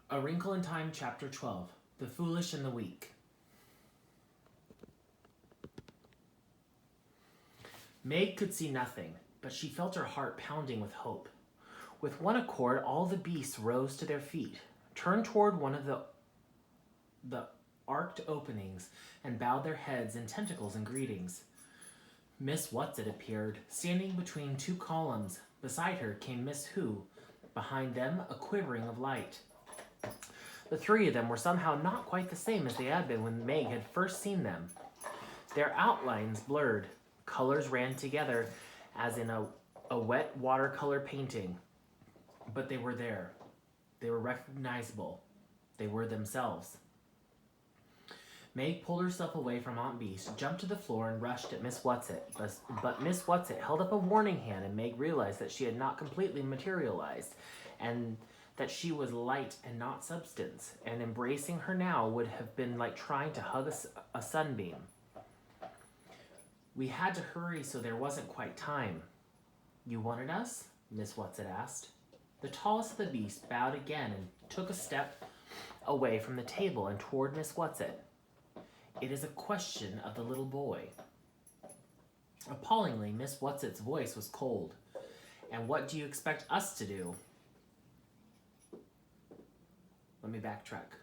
A Wrinkle in Time, Chapter 12, The Foolish and the Weak. Meg could see nothing, but she felt her heart pounding with hope. With one accord, all the beasts rose to their feet, turned toward one of the arched openings, and bowed their heads and tentacles in greetings. Miss Whatsit appeared, standing between two columns. Beside her came Miss Who, behind them a quivering of light. The three of them were somehow not quite the same as they had been when Meg had first seen them. Their outlines blurred. Colors ran together as in a wet watercolor painting. But they were there. They were recognizable. They were themselves. Meg pulled herself away from Aunt Beast, jumped to the floor, and rushed at Miss Whatsit. But Miss Whatsit held up a warning hand, and Meg realized that she had not completely materialized, and that she was light and not substance, and embracing her now would have been like trying to hug a sunbeam. We had to hurry, so there wasn't quite time. You wanted us? Miss Whatsit asked. The tallest of the beasts bowed again and took a step away from the table and toward Miss Whatsit. It is a question of the little boy. Appallingly, Miss Whatsit's voice was cold. And what do you expect us to do? Let me backtrack.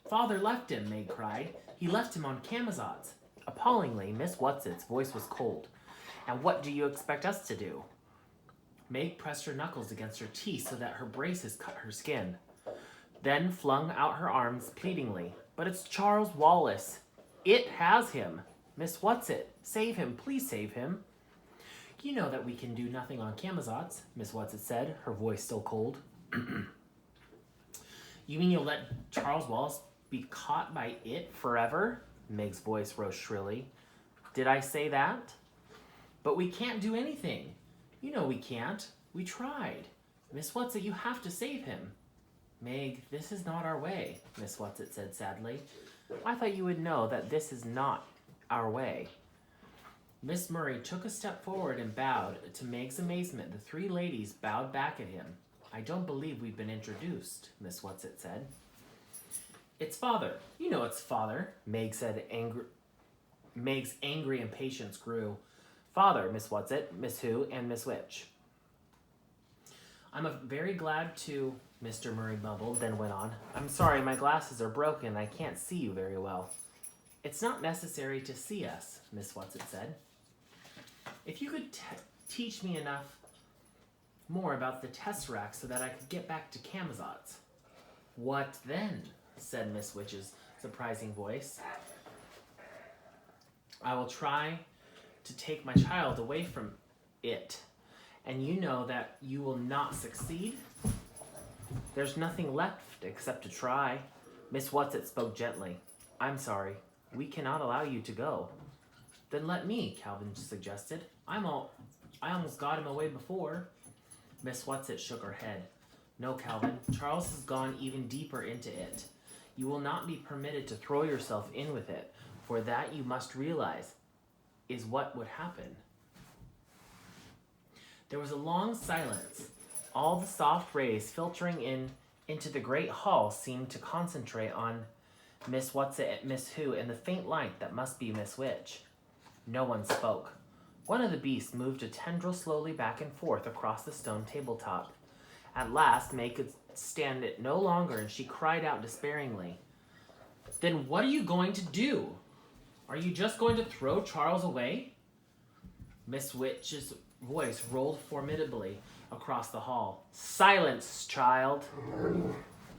Father left him, Meg cried. He left him on Camazotz. Appallingly, Miss Whatsit's voice was cold. And what do you expect us to do? Meg pressed her knuckles against her teeth so that her braces cut her skin. Then flung out her arms pleadingly. But it's Charles Wallace. It has him. Miss Whatsit, save him. Please save him. You know that we can do nothing on Camazotz, Miss Whatsit said, her voice still cold. You mean you'll let Charles Wallace be caught by it forever? Meg's voice rose shrilly. Did I say that? But we can't do anything. You know we can't. We tried. Miss Whatsit, you have to save him. Meg, this is not our way, Miss Whatsit said sadly. I thought you would know that this is not our way. Miss Murray took a step forward and bowed. To Meg's amazement, the three ladies bowed back at him. I don't believe we've been introduced, Miss Whatsit said. It's Father. You know it's Father, Meg said. Meg's angry impatience grew. Father, Miss Whatsit, Miss Who, and Miss Witch. I'm very glad to, Mr. Murray mumbled, then went on. I'm sorry, my glasses are broken. I can't see you very well. It's not necessary to see us, Miss Whatsit said. If you could teach me enough more about the Tesseract so that I could get back to Camazotz. What then? Said Miss Witch's surprising voice. I will try to take my child away from it, and you know that you will not succeed. There's nothing left except to try. Miss Whatsit spoke gently. I'm sorry. We cannot allow you to go. Then let me, Calvin suggested. I almost got him away before. Miss Whatsit shook her head. No, Calvin. Charles has gone even deeper into it. You will not be permitted to throw yourself in with it, for that you must realize is what would happen. There was a long silence. All the soft rays filtering into the great hall seemed to concentrate on Miss Whatsit and Miss Who and the faint light that must be Miss Witch. No one spoke. One of the beasts moved a tendril slowly back and forth across the stone tabletop. At last, Meg could stand it no longer, and she cried out despairingly. Then what are you going to do? Are you just going to throw Charles away? Miss Witch's voice rolled formidably across the hall. Silence, child!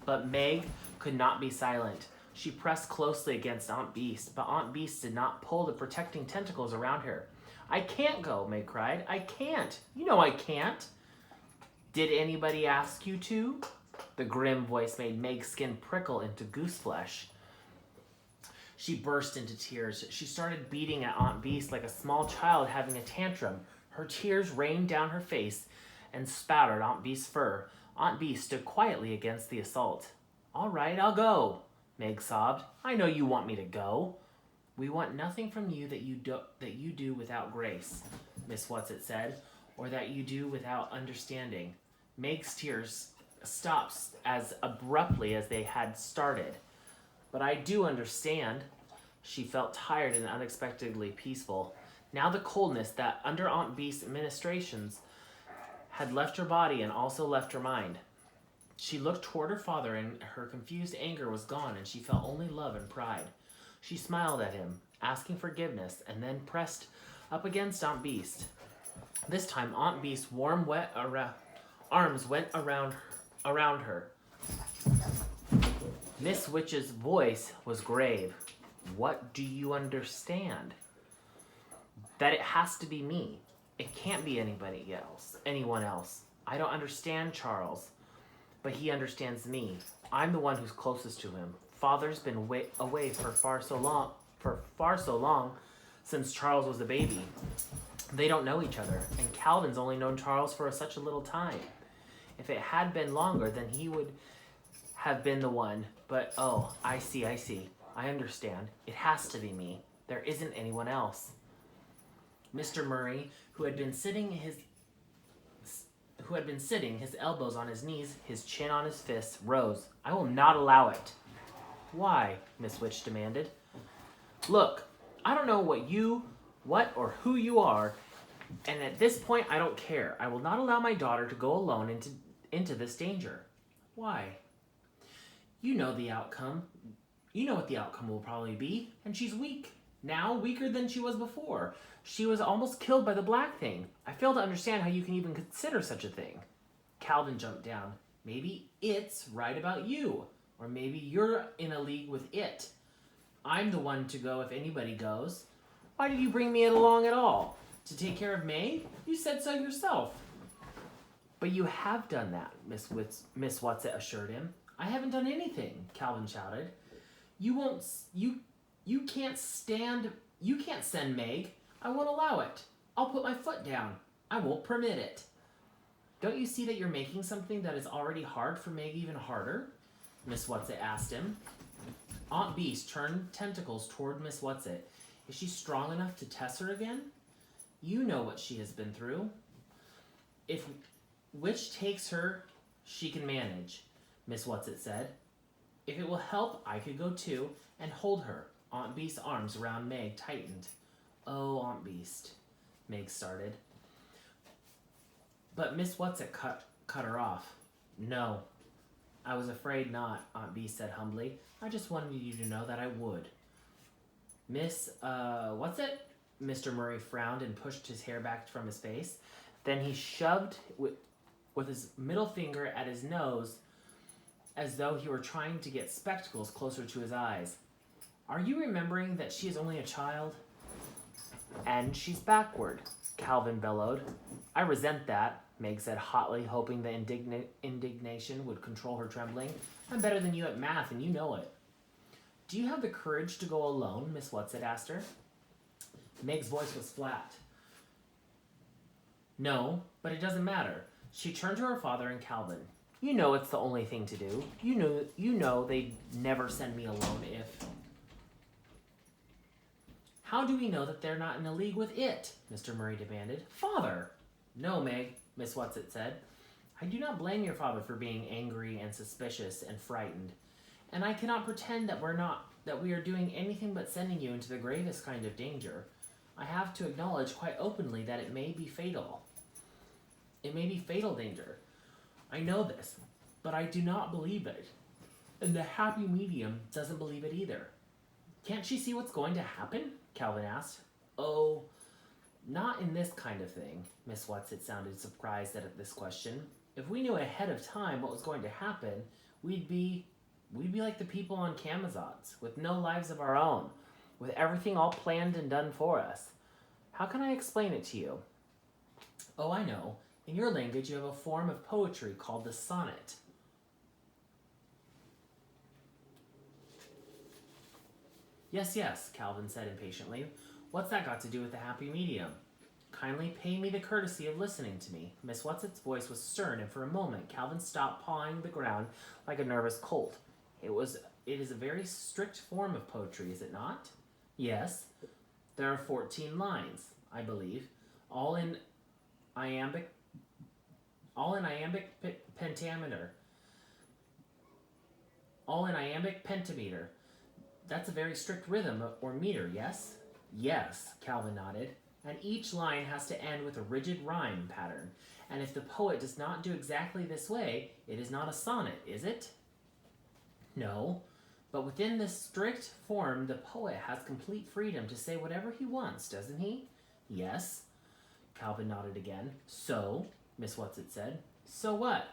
But Meg could not be silent. She pressed closely against Aunt Beast, but Aunt Beast did not pull the protecting tentacles around her. I can't go, Meg cried. I can't. You know I can't. Did anybody ask you to? The grim voice made Meg's skin prickle into goose flesh. She burst into tears. She started beating at Aunt Beast like a small child having a tantrum. Her tears rained down her face and spattered Aunt Beast's fur. Aunt Beast stood quietly against the assault. All right, I'll go, Meg sobbed. I know you want me to go. We want nothing from you that you do without grace, Miss Whatsit said, or that you do without understanding. Meg's tears stopped as abruptly as they had started. But I do understand. She felt tired and unexpectedly peaceful. Now the coldness that under Aunt Beast's ministrations had left her body and also left her mind. She looked toward her father and her confused anger was gone and she felt only love and pride. She smiled at him, asking forgiveness, and then pressed up against Aunt Beast. This time Aunt Beast's warm, wet arms went around her. Miss Witch's voice was grave. What do you understand? That it has to be me. It can't be anyone else. I don't understand Charles, but he understands me. I'm the one who's closest to him. Father's been away for far so long since Charles was a baby. They don't know each other, and Calvin's only known Charles for such a little time. If it had been longer, then he would have been the one. But oh, I see. I understand. It has to be me. There isn't anyone else. Mr. Murray, who had been sitting, his elbows on his knees, his chin on his fists, rose. I will not allow it. Why? Miss Witch demanded. Look, I don't know what or who you are, and at this point I don't care. I will not allow my daughter to go alone into this danger. Why? You know the outcome. You know what the outcome will probably be, and she's weak. Now, weaker than she was before. She was almost killed by the black thing. I fail to understand how you can even consider such a thing. Calvin jumped down. Maybe it's right about you. Or maybe you're in a league with it. I'm the one to go if anybody goes. Why did you bring me along at all? To take care of May? You said so yourself. But you have done that, Miss Whatsit assured him. I haven't done anything, Calvin shouted. You can't send Meg. I won't allow it. I'll put my foot down. I won't permit it. Don't you see that you're making something that is already hard for Meg even harder? Miss Whatsit asked him. Aunt Beast turned tentacles toward Miss Whatsit. Is she strong enough to test her again? You know what she has been through. If which takes her, she can manage, Miss Whatsit said. If it will help, I could go too and hold her. Aunt Beast's arms around Meg tightened. Oh, Aunt Beast, Meg started. But Miss Whatsit cut her off. No, I was afraid not, Aunt Beast said humbly. I just wanted you to know that I would. Miss, Whatsit? Mr. Murray frowned and pushed his hair back from his face. Then he shoved with his middle finger at his nose as though he were trying to get spectacles closer to his eyes. Are you remembering that she is only a child? And she's backward, Calvin bellowed. I resent that, Meg said hotly, hoping the indignation would control her trembling. I'm better than you at math, and you know it. Do you have the courage to go alone? Miss Whatsit asked her. Meg's voice was flat. No, but it doesn't matter. She turned to her father and Calvin. You know it's the only thing to do. You know they'd never send me alone if... How do we know that they're not in a league with it? Mr. Murray demanded. Father! No, Meg, Miss Whatsit said. I do not blame your father for being angry and suspicious and frightened. And I cannot pretend that we are doing anything but sending you into the gravest kind of danger. I have to acknowledge quite openly that it may be fatal. It may be fatal danger. I know this, but I do not believe it. And the happy medium doesn't believe it either. Can't she see what's going to happen? Calvin asked. Oh, not in this kind of thing. Miss Whatsit sounded surprised at this question. If we knew ahead of time what was going to happen, we'd be like the people on Camazotz, with no lives of our own, with everything all planned and done for us. How can I explain it to you? Oh, I know. In your language, you have a form of poetry called the sonnet. Yes, Calvin said impatiently. What's that got to do with the happy medium? Kindly pay me the courtesy of listening to me. Miss Whatsit's voice was stern, and for a moment Calvin stopped pawing the ground like a nervous colt. It is a very strict form of poetry, is it not? Yes. There are 14 lines, I believe, all in iambic pentameter. All in iambic pentameter. That's a very strict rhythm or meter, yes? Yes, Calvin nodded. And each line has to end with a rigid rhyme pattern. And if the poet does not do exactly this way, it is not a sonnet, is it? No. But within this strict form, the poet has complete freedom to say whatever he wants, doesn't he? Yes. Calvin nodded again. So, Miss Whatsit said. So what?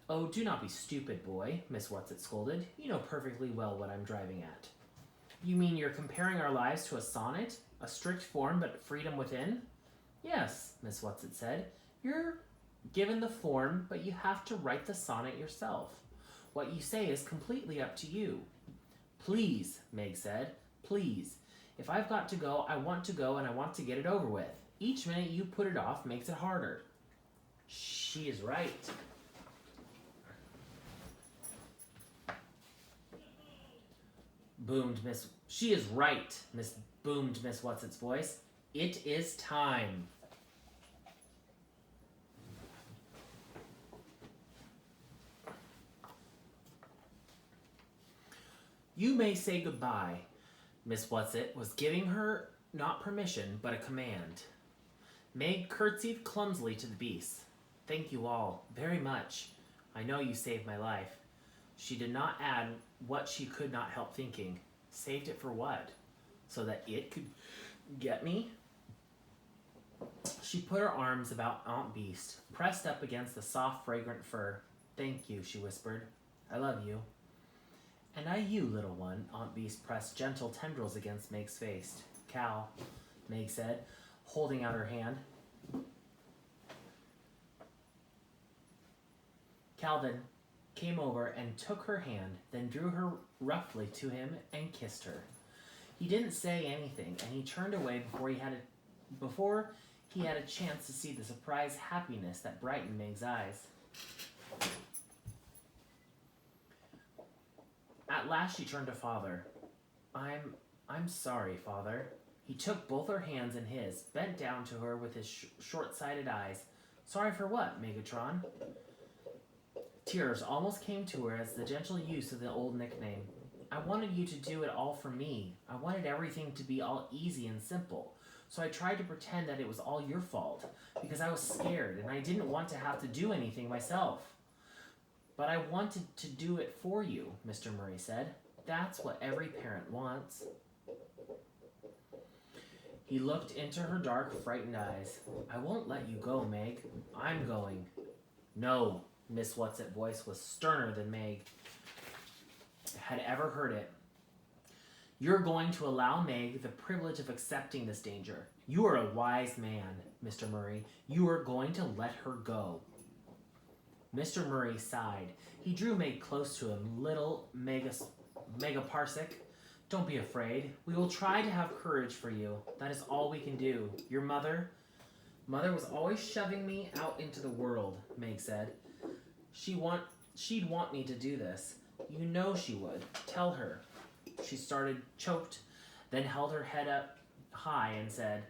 Oh, do not be stupid, boy, Miss Whatsit scolded. You know perfectly well what I'm driving at. You mean you're comparing our lives to a sonnet? A strict form, but freedom within? Yes, Miss Whatsit said. You're given the form, but you have to write the sonnet yourself. What you say is completely up to you. Please, Meg said. Please. If I've got to go, I want to go and I want to get it over with. Each minute you put it off makes it harder. She is right. She is right, boomed Miss Whatsit's voice. It is time. You may say goodbye. Miss Whatsit was giving her not permission, but a command. Meg curtsied clumsily to the beasts. Thank you all, very much. I know you saved my life. She did not add what she could not help thinking. Saved it for what? So that it could get me? She put her arms about Aunt Beast, pressed up against the soft, fragrant fur. Thank you, she whispered. I love you. And I you, little one, Aunt Beast pressed gentle tendrils against Meg's face. Cal, Meg said, holding out her hand. Calvin came over and took her hand, then drew her roughly to him and kissed her. He didn't say anything, and he turned away before he had a chance to see the surprised happiness that brightened Meg's eyes. At last she turned to Father. I'm sorry, Father. He took both her hands in his, bent down to her with his short-sighted eyes. Sorry for what, Megatron? Tears almost came to her as the gentle use of the old nickname. I wanted you to do it all for me. I wanted everything to be all easy and simple. So I tried to pretend that it was all your fault, because I was scared and I didn't want to have to do anything myself. But I wanted to do it for you, Mr. Murray said. That's what every parent wants. He looked into her dark, frightened eyes. I won't let you go, Meg. I'm going. No, Miss Whatsit's voice was sterner than Meg had ever heard it. You're going to allow Meg the privilege of accepting this danger. You are a wise man, Mr. Murray. You are going to let her go. Mr. Murray sighed. He drew Meg close to him. Little Megaparsec, don't be afraid. We will try to have courage for you. That is all we can do. Your mother was always shoving me out into the world, Meg said. She'd want me to do this. You know she would. Tell her. She started, choked, then held her head up high and said,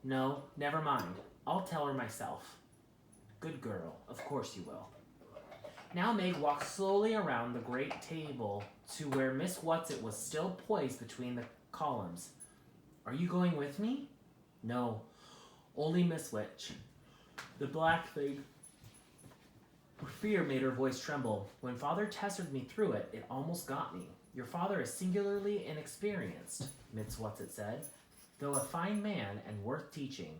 No, never mind. I'll tell her myself. Good girl. Of course you will. Now Meg walked slowly around the great table to where Miss Whatsit was still poised between the columns. Are you going with me? No, only Miss Witch. The black thing. Fear made her voice tremble. When Father tested me through it, it almost got me. Your father is singularly inexperienced, Miss Whatsit said, though a fine man and worth teaching.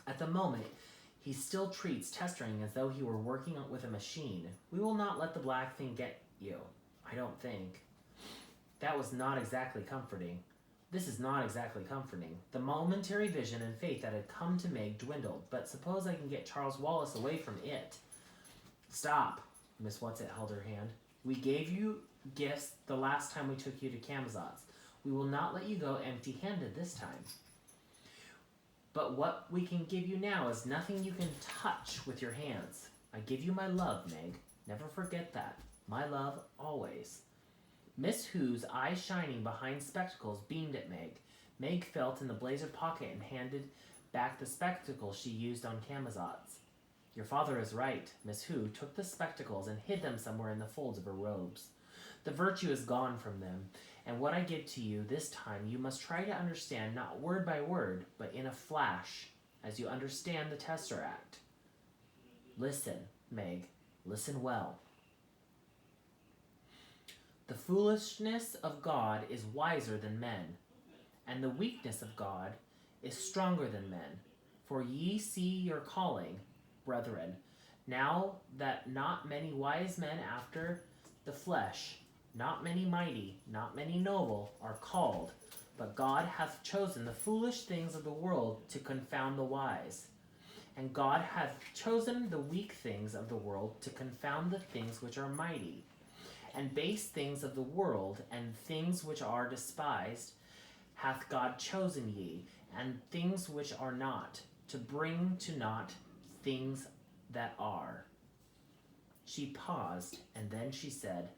At the moment, he still treats testering as though he were working with a machine. We will not let the black thing get you, I don't think. That was not exactly comforting. This is not exactly comforting. The momentary vision and faith that had come to Meg dwindled, but suppose I can get Charles Wallace away from it. Stop, Miss Whatsit held her hand. We gave you gifts the last time we took you to Camazotz. We will not let you go empty-handed this time. But what we can give you now is nothing you can touch with your hands. I give you my love, Meg. Never forget that. My love, always. Miss Who's eyes shining behind spectacles beamed at Meg. Meg felt in the blazer pocket and handed back the spectacles she used on Camazotz. Your father is right. Miss Hu took the spectacles and hid them somewhere in the folds of her robes. The virtue is gone from them, and what I give to you this time you must try to understand not word by word, but in a flash, as you understand the Tesseract. Listen, Meg, listen well. The foolishness of God is wiser than men, and the weakness of God is stronger than men. For ye see your calling, brethren, now that not many wise men after the flesh, not many mighty, not many noble, are called, but God hath chosen the foolish things of the world to confound the wise. And God hath chosen the weak things of the world to confound the things which are mighty. And base things of the world, and things which are despised, hath God chosen ye, and things which are not, to bring to naught things that are. She paused, and then she said,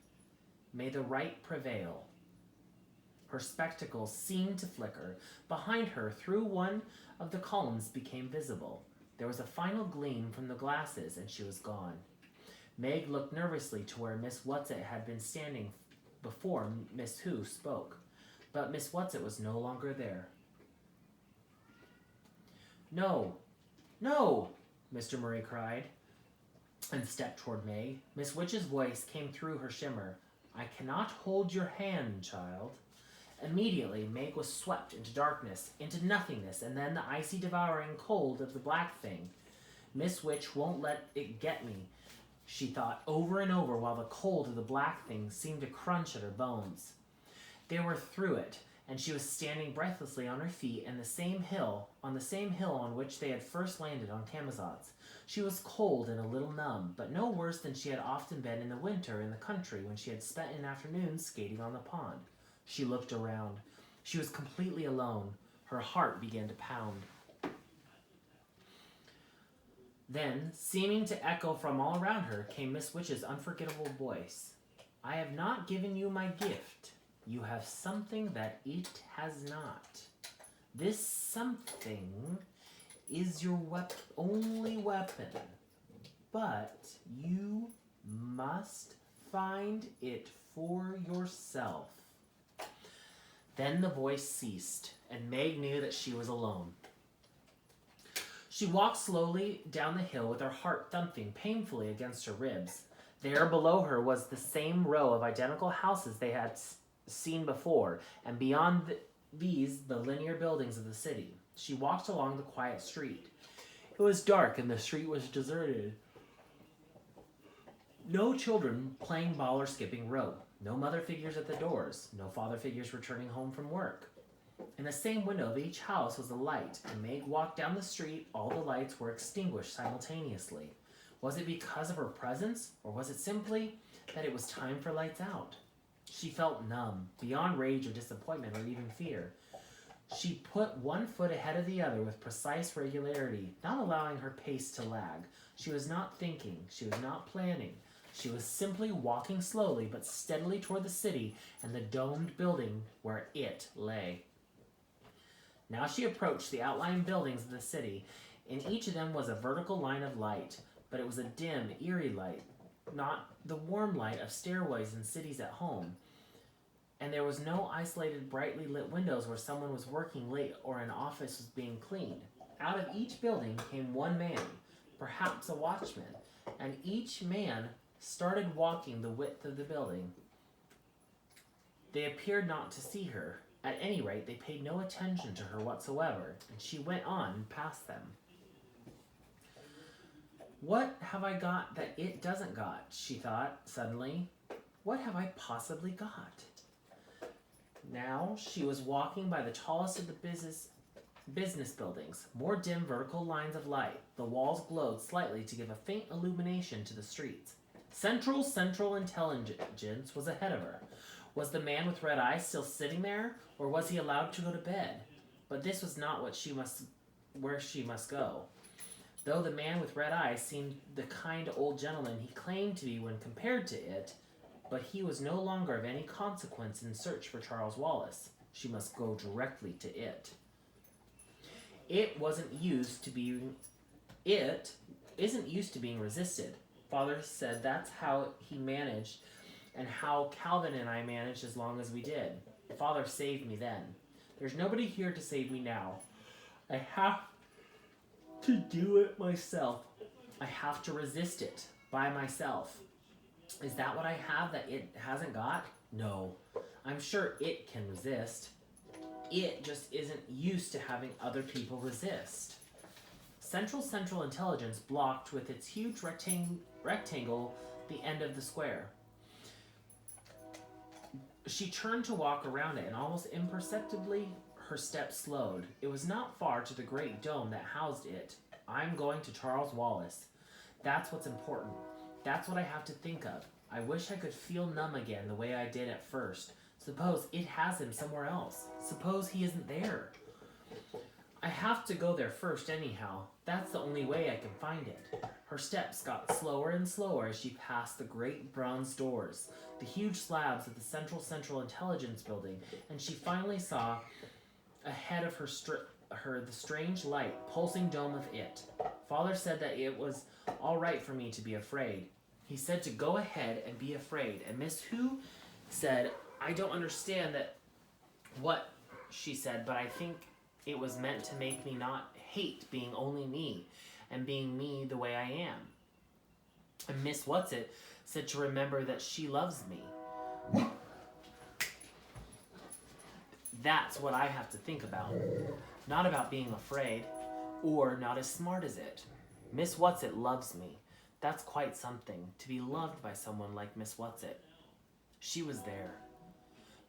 May the right prevail. Her spectacles seemed to flicker. Behind her, through one of the columns became visible. There was a final gleam from the glasses, and she was gone. Meg looked nervously to where Miss Whatsit had been standing before Miss Hu spoke, but Miss Whatsit was no longer there. No, no, Mr. Murray cried, and stepped toward Meg. Miss Witch's voice came through her shimmer. I cannot hold your hand, child. Immediately, Meg was swept into darkness, into nothingness, and then the icy devouring cold of the black thing. Miss Witch won't let it get me, she thought over and over, while the cold of the black thing seemed to crunch at her bones. They were through it, and she was standing breathlessly on her feet on the same hill on which they had first landed on Camazotz. She was cold and a little numb, but no worse than she had often been in the winter in the country when she had spent an afternoon skating on the pond. She looked around. She was completely alone. Her heart began to pound. Then, seeming to echo from all around her, came Miss Witch's unforgettable voice. I have not given you my gift. You have something that it has not. This something is your only weapon, but you must find it for yourself. Then the voice ceased, and Meg knew that she was alone. She walked slowly down the hill with her heart thumping painfully against her ribs. There below her was the same row of identical houses they had seen before, and beyond these the linear buildings of the city. She walked along the quiet street. It was dark and the street was deserted. No children playing ball or skipping rope. No mother figures at the doors. No father figures returning home from work. In the same window of each house was a light, and Meg walked down the street. All the lights were extinguished simultaneously. Was it because of her presence, or was it simply that it was time for lights out? She felt numb, beyond rage or disappointment or even fear. She put one foot ahead of the other with precise regularity, not allowing her pace to lag. She was not thinking. She was not planning. She was simply walking slowly but steadily toward the city and the domed building where it lay. Now she approached the outlying buildings of the city. In each of them was a vertical line of light, but it was a dim, eerie light, not the warm light of stairways in cities at home. And there was no isolated, brightly lit windows where someone was working late or an office was being cleaned. Out of each building came one man, perhaps a watchman, and each man started walking the width of the building. They appeared not to see her. At any rate, they paid no attention to her whatsoever, and she went on past them. What have I got that it doesn't got? She thought suddenly. What have I possibly got? Now she was walking by the tallest of the business buildings, more dim vertical lines of light. The walls glowed slightly to give a faint illumination to the streets. Central Intelligence was ahead of her. Was the man with red eyes still sitting there, or was he allowed to go to bed? But this was not where she must go. Though the man with red eyes seemed the kind old gentleman he claimed to be when compared to it, but he was no longer of any consequence in search for Charles Wallace. She must go directly to it. It wasn't used to be... It isn't used to being resisted. Father said that's how he managed and how Calvin and I managed as long as we did. Father saved me then. There's nobody here to save me now. I have to do it myself. I have to resist it by myself. Is that what I have that it hasn't got? No. I'm sure it can resist. It just isn't used to having other people resist. Central Intelligence blocked with its huge rectangle the end of the square. She turned to walk around it, and almost imperceptibly her steps slowed. It was not far to the great dome that housed it. I'm going to Charles Wallace. That's what's important. That's what I have to think of. I wish I could feel numb again the way I did at first. Suppose it has him somewhere else. Suppose he isn't there. I have to go there first anyhow. That's the only way I can find it. Her steps got slower and slower as she passed the great bronze doors, the huge slabs of the Central Intelligence Building, and she finally saw ahead of her the strange light, pulsing dome of it. Father said that it was all right for me to be afraid. He said to go ahead and be afraid, and Miss Who said, I don't understand that what she said, but I think it was meant to make me not hate being only me and being me the way I am. And Miss Whatsit said to remember that she loves me. That's what I have to think about. Not about being afraid or not as smart as it. Miss Whatsit loves me. That's quite something, to be loved by someone like Miss Whatsit. She was there.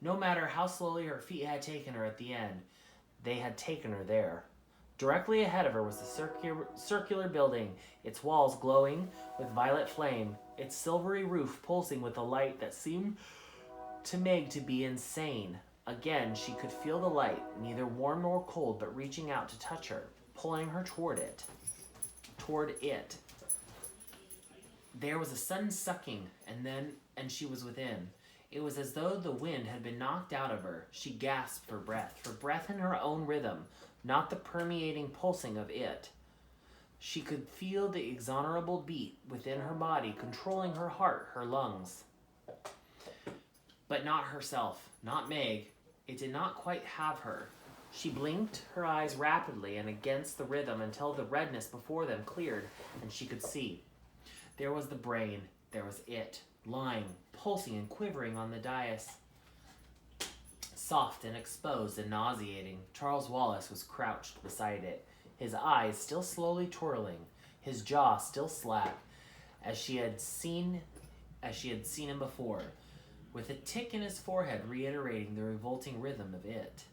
No matter how slowly her feet had taken her at the end, they had taken her there. Directly ahead of her was the circular building, its walls glowing with violet flame, its silvery roof pulsing with a light that seemed to Meg to be insane. Again, she could feel the light, neither warm nor cold, but reaching out to touch her, pulling her toward it. There was a sudden sucking, and she was within. It was as though the wind had been knocked out of her. She gasped for breath in her own rhythm, not the permeating pulsing of it. She could feel the exonerable beat within her body, controlling her heart, her lungs. But not herself, not Meg. It did not quite have her. She blinked her eyes rapidly and against the rhythm until the redness before them cleared and she could see. There was the brain, there was it, lying, pulsing and quivering on the dais. Soft and exposed and nauseating, Charles Wallace was crouched beside it, his eyes still slowly twirling, his jaw still slack, as she had seen him before, with a tick in his forehead reiterating the revolting rhythm of it.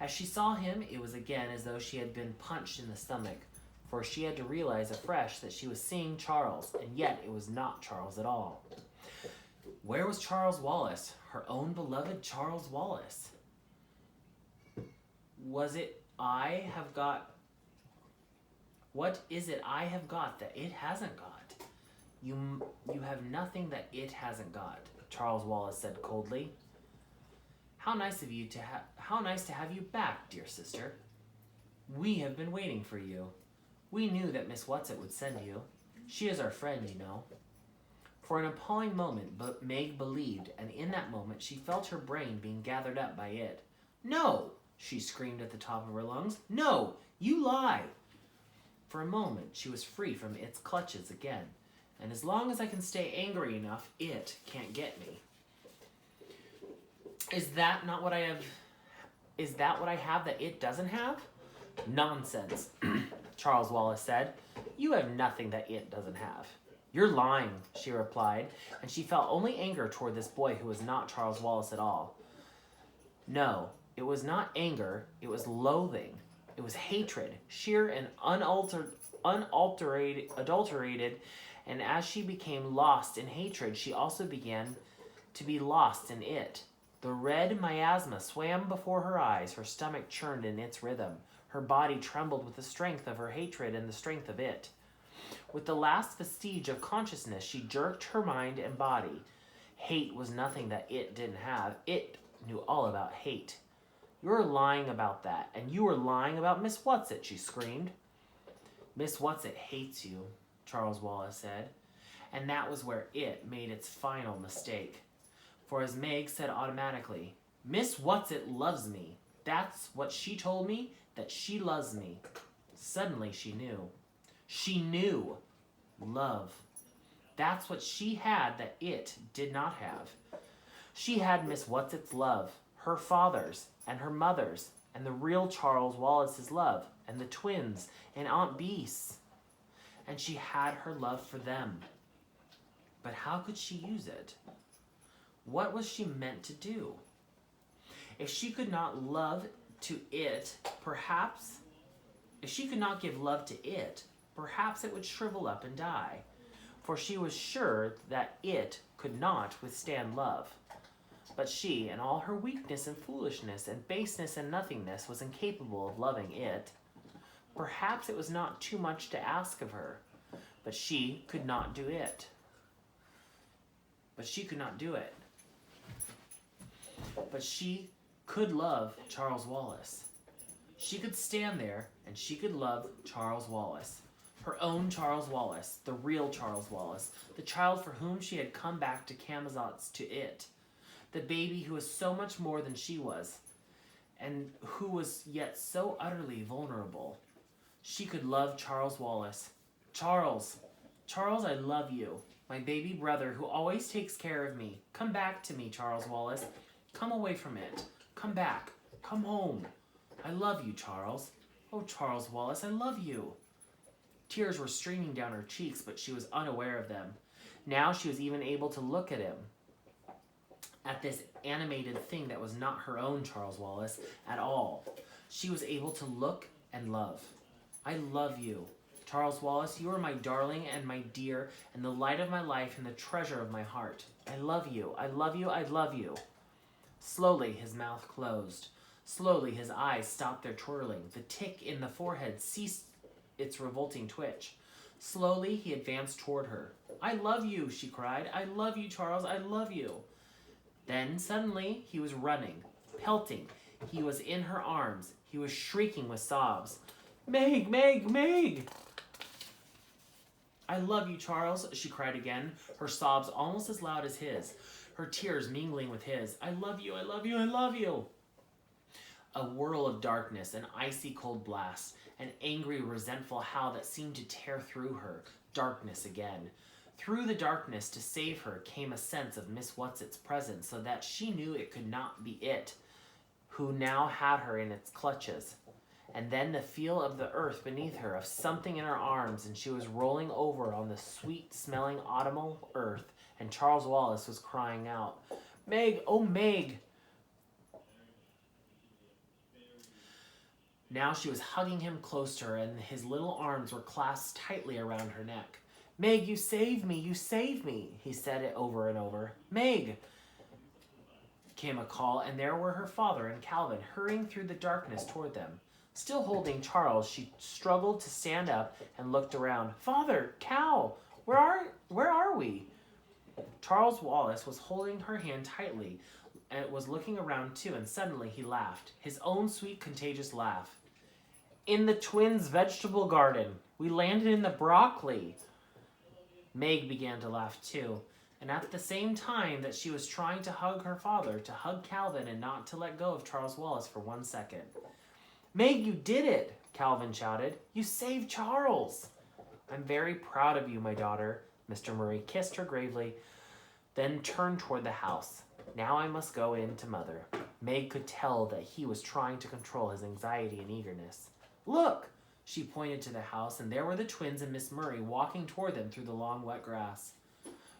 As she saw him, it was again as though she had been punched in the stomach, for she had to realize afresh that she was seeing Charles, and yet it was not Charles at all. Where was Charles Wallace, her own beloved Charles Wallace? What is it I have got that it hasn't got? You have nothing that it hasn't got, Charles Wallace said coldly. How nice to have you back, dear sister. We have been waiting for you. We knew that Miss Whatsit would send you. She is our friend, you know. For an appalling moment, but Meg believed, and in that moment she felt her brain being gathered up by it. No, she screamed at the top of her lungs. No, you lie. For a moment she was free from its clutches again, and as long as I can stay angry enough, it can't get me. Is that what I have that it doesn't have? Nonsense, Charles Wallace said. You have nothing that it doesn't have. You're lying, she replied, and she felt only anger toward this boy who was not Charles Wallace at all. No, it was not anger, it was loathing. It was hatred, sheer and adulterated, and as she became lost in hatred, she also began to be lost in it. The red miasma swam before her eyes, her stomach churned in its rhythm. Her body trembled with the strength of her hatred and the strength of it. With the last vestige of consciousness, she jerked her mind and body. Hate was nothing that it didn't have. It knew all about hate. You were lying about that, and you were lying about Miss Whatsit, she screamed. Miss Whatsit hates you, Charles Wallace said, and that was where it made its final mistake. For as Meg said automatically, Miss Whatsit loves me. That's what she told me, that she loves me. Suddenly she knew. She knew. Love. That's what she had that it did not have. She had Miss Whatsit's love, her father's, and her mother's, and the real Charles Wallace's love, and the twins, and Aunt Bee's. And she had her love for them. But how could she use it? What was she meant to do? If she could not love to it, perhaps, if she could not give love to it, perhaps it would shrivel up and die. For she was sure that it could not withstand love. But she, in all her weakness and foolishness and baseness and nothingness, was incapable of loving it. Perhaps it was not too much to ask of her, but she could not do it. But she could not do it. But she could love Charles Wallace. She could stand there and she could love Charles Wallace. Her own Charles Wallace, the real Charles Wallace, the child for whom she had come back to Camazotz to it. The baby who was so much more than she was, and who was yet so utterly vulnerable. She could love Charles Wallace. Charles, I love you. My baby brother who always takes care of me. Come back to me, Charles Wallace. Come away from it. Come back. Come home. I love you, Charles. Oh, Charles Wallace, I love you. Tears were streaming down her cheeks, but she was unaware of them. Now she was even able to look at him. At this animated thing that was not her own Charles Wallace at all. She was able to look and love. I love you. Charles Wallace, you are my darling and my dear and the light of my life and the treasure of my heart. I love you. I love you. I love you. Slowly his mouth closed. Slowly his eyes stopped their twirling. The tick in the forehead ceased its revolting twitch. Slowly he advanced toward her. I love you, she cried. I love you, Charles. I love you. Then suddenly he was running, pelting. He was in her arms. He was shrieking with sobs. Meg, Meg, Meg! I love you, Charles, she cried again, her sobs almost as loud as his, her tears mingling with his. I love you, I love you, I love you. A whirl of darkness, an icy cold blast, an angry, resentful howl that seemed to tear through her. Darkness again. Through the darkness, to save her, came a sense of Miss Whatsit's presence, so that she knew it could not be it, who now had her in its clutches. And then the feel of the earth beneath her, of something in her arms, and she was rolling over on the sweet-smelling autumnal earth, and Charles Wallace was crying out, Meg, oh Meg! Now she was hugging him close to her, and his little arms were clasped tightly around her neck. Meg, you save me, he said it over and over. Meg! Came a call, and there were her father and Calvin hurrying through the darkness toward them. Still holding Charles, she struggled to stand up and looked around. Father, Cal, where are we? Charles Wallace was holding her hand tightly and was looking around too, and suddenly he laughed, his own sweet, contagious laugh. In the twins' vegetable garden. We landed in the broccoli. Meg began to laugh too, and at the same time that she was trying to hug her father, to hug Calvin, and not to let go of Charles Wallace for 1 second. Meg, you did it, Calvin shouted. You saved Charles. I'm very proud of you, my daughter. Mr. Murray kissed her gravely, then turned toward the house. Now I must go in to Mother. Meg could tell that he was trying to control his anxiety and eagerness. Look! She pointed to the house, and there were the twins and Miss Murray walking toward them through the long, wet grass.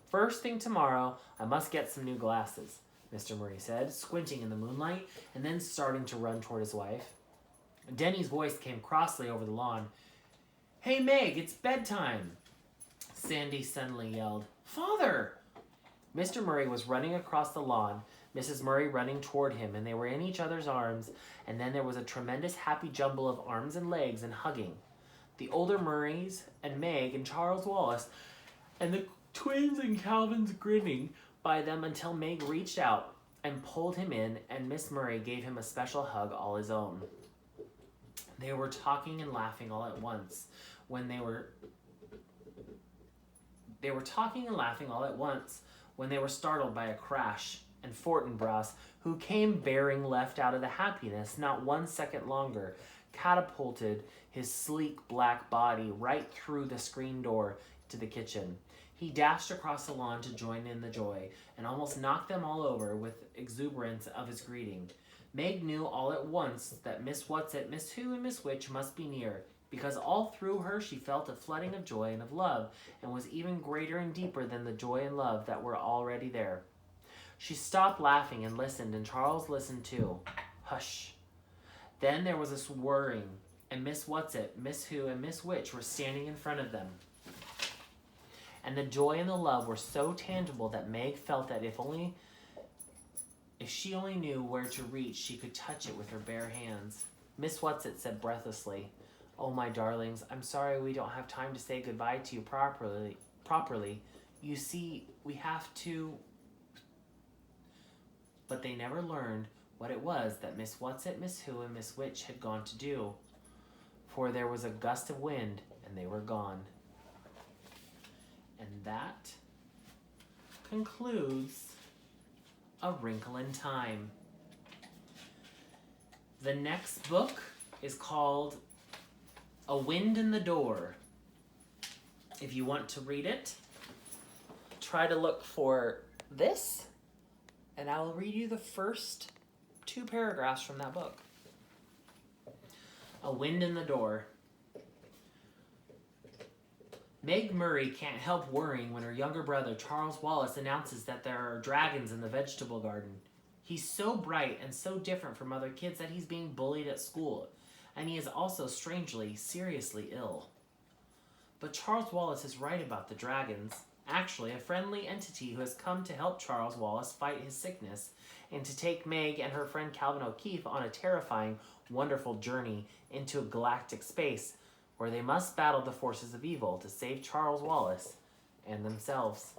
First thing tomorrow, I must get some new glasses, Mr. Murray said, squinting in the moonlight, and then starting to run toward his wife. Denny's voice came crossly over the lawn. Hey, Meg, it's bedtime! Sandy suddenly yelled. Father! Mr. Murray was running across the lawn, Mrs. Murray running toward him, and they were in each other's arms, and then there was a tremendous happy jumble of arms and legs and hugging. The older Murrays and Meg and Charles Wallace and the twins and Calvin's grinning by them until Meg reached out and pulled him in, and Miss Murray gave him a special hug all his own. They were talking and laughing all at once, when they were talking and laughing all at once when they were startled by a crash, and Fortinbras, who came bearing left out of the happiness not 1 second longer, catapulted his sleek black body right through the screen door to the kitchen. He dashed across the lawn to join in the joy, and almost knocked them all over with exuberance of his greeting. Meg knew all at once that Miss Whatsit, Miss Who, and Miss Witch must be near, because all through her she felt a flooding of joy and of love, and was even greater and deeper than the joy and love that were already there. She stopped laughing and listened, and Charles listened too. Hush. Then there was a whirring, and Miss Whatsit, Miss Who, and Miss Witch were standing in front of them. And the joy and the love were so tangible that Meg felt that if she only knew where to reach, she could touch it with her bare hands. Miss Whatsit said breathlessly, "Oh, my darlings, I'm sorry we don't have time to say goodbye to you properly. You see, we have to..." But they never learned what it was that Miss Whatsit, Miss Who, and Miss Witch had gone to do, for there was a gust of wind, and they were gone. And that concludes A Wrinkle in Time. The next book is called A Wind in the Door. If you want to read it, try to look for this, and I will read you the first 2 paragraphs from that book. A Wind in the Door. Meg Murray can't help worrying when her younger brother, Charles Wallace, announces that there are dragons in the vegetable garden. He's so bright and so different from other kids that he's being bullied at school, and he is also strangely, seriously ill. But Charles Wallace is right about the dragons. Actually, a friendly entity who has come to help Charles Wallace fight his sickness and to take Meg and her friend Calvin O'Keefe on a terrifying, wonderful journey into galactic space, where they must battle the forces of evil to save Charles Wallace and themselves.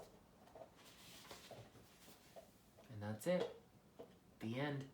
And that's it. The end.